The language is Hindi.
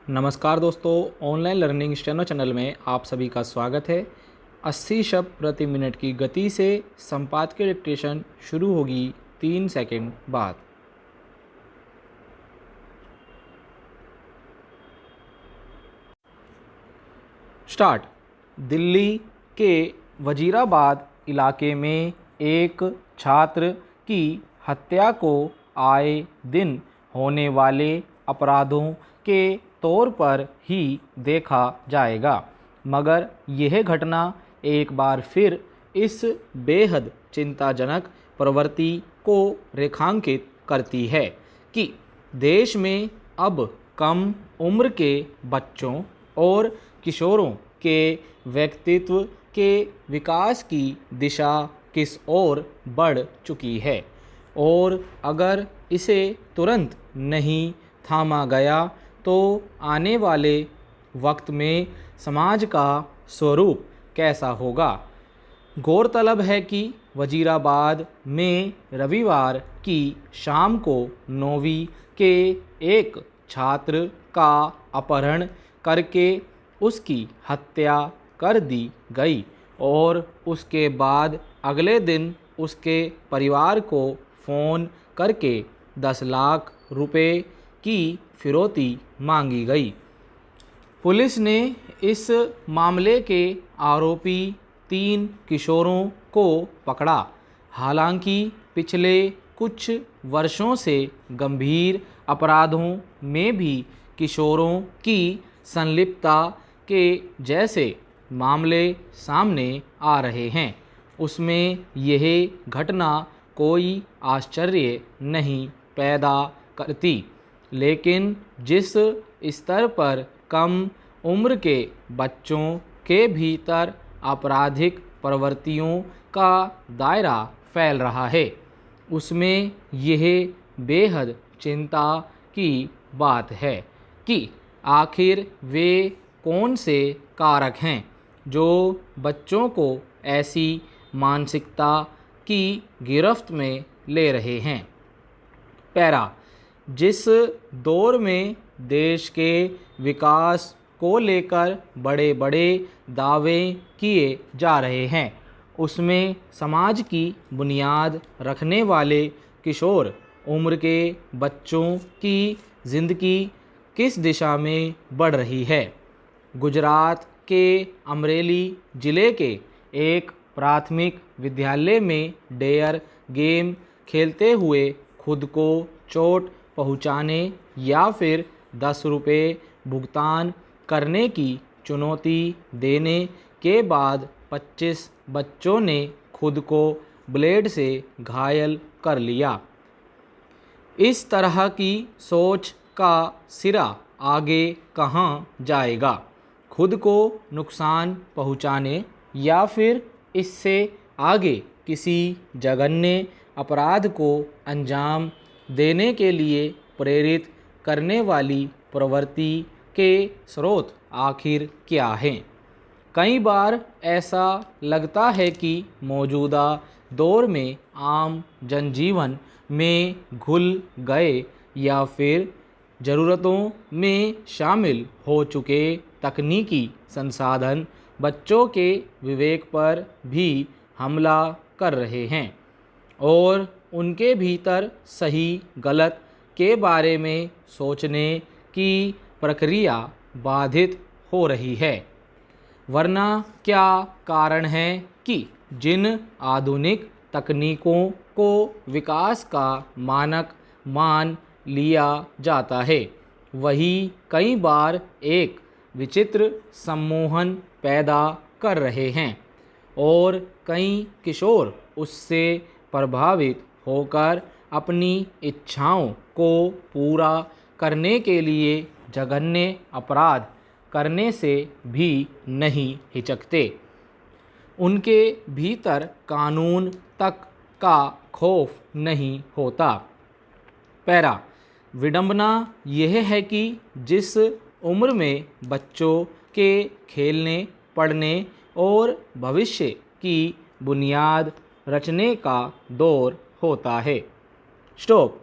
नमस्कार दोस्तों, ऑनलाइन लर्निंग स्टेनो चैनल में आप सभी का स्वागत है। 80 शब्द प्रति मिनट की गति से संपादकीय डिक्टेशन शुरू होगी 3 सेकंड बाद। स्टार्ट। दिल्ली के वजीराबाद इलाके में एक छात्र की हत्या को आए दिन होने वाले अपराधों के तौर पर ही देखा जाएगा, मगर यह घटना एक बार फिर इस बेहद चिंताजनक प्रवृत्ति को रेखांकित करती है कि देश में अब कम उम्र के बच्चों और किशोरों के व्यक्तित्व के विकास की दिशा किस ओर बढ़ चुकी है, और अगर इसे तुरंत नहीं थामा गया तो आने वाले वक्त में समाज का स्वरूप कैसा होगा। गौरतलब है कि वजीराबाद में रविवार की शाम को 9वीं के एक छात्र का अपहरण करके उसकी हत्या कर दी गई और उसके बाद अगले दिन उसके परिवार को फ़ोन करके 10 लाख रुपए की फिरौती मांगी गई। पुलिस ने इस मामले के आरोपी 3 किशोरों को पकड़ा। हालांकि पिछले कुछ वर्षों से गंभीर अपराधों में भी किशोरों की संलिप्तता के जैसे मामले सामने आ रहे हैं, उसमें यह घटना कोई आश्चर्य नहीं पैदा करती। लेकिन जिस स्तर पर कम उम्र के बच्चों के भीतर आपराधिक प्रवृत्तियों का दायरा फैल रहा है, उसमें यह बेहद चिंता की बात है कि आखिर वे कौन से कारक हैं जो बच्चों को ऐसी मानसिकता की गिरफ्त में ले रहे हैं। पैरा। जिस दौर में देश के विकास को लेकर बड़े बड़े दावे किए जा रहे हैं, उसमें समाज की बुनियाद रखने वाले किशोर उम्र के बच्चों की ज़िंदगी किस दिशा में बढ़ रही है। गुजरात के अमरेली ज़िले के एक प्राथमिक विद्यालय में डेयर गेम खेलते हुए खुद को चोट पहुंचाने या फिर 10 रुपये भुगतान करने की चुनौती देने के बाद 25 बच्चों ने खुद को ब्लेड से घायल कर लिया। इस तरह की सोच का सिरा आगे कहाँ जाएगा। खुद को नुकसान पहुँचाने या फिर इससे आगे किसी जघन्य अपराध को अंजाम देने के लिए प्रेरित करने वाली प्रवृत्ति के स्रोत आखिर क्या हैं। कई बार ऐसा लगता है कि मौजूदा दौर में आम जनजीवन में घुल गए या फिर ज़रूरतों में शामिल हो चुके तकनीकी संसाधन बच्चों के विवेक पर भी हमला कर रहे हैं और उनके भीतर सही गलत के बारे में सोचने की प्रक्रिया बाधित हो रही है। वरना क्या कारण है कि जिन आधुनिक तकनीकों को विकास का मानक मान लिया जाता है, वही कई बार एक विचित्र सम्मोहन पैदा कर रहे हैं और कई किशोर उससे प्रभावित होकर अपनी इच्छाओं को पूरा करने के लिए जघन्य अपराध करने से भी नहीं हिचकते। उनके भीतर कानून तक का खौफ नहीं होता। पैरा। विडंबना यह है कि जिस उम्र में बच्चों के खेलने, पढ़ने और भविष्य की बुनियाद रचने का दौर होता है। स्टॉप।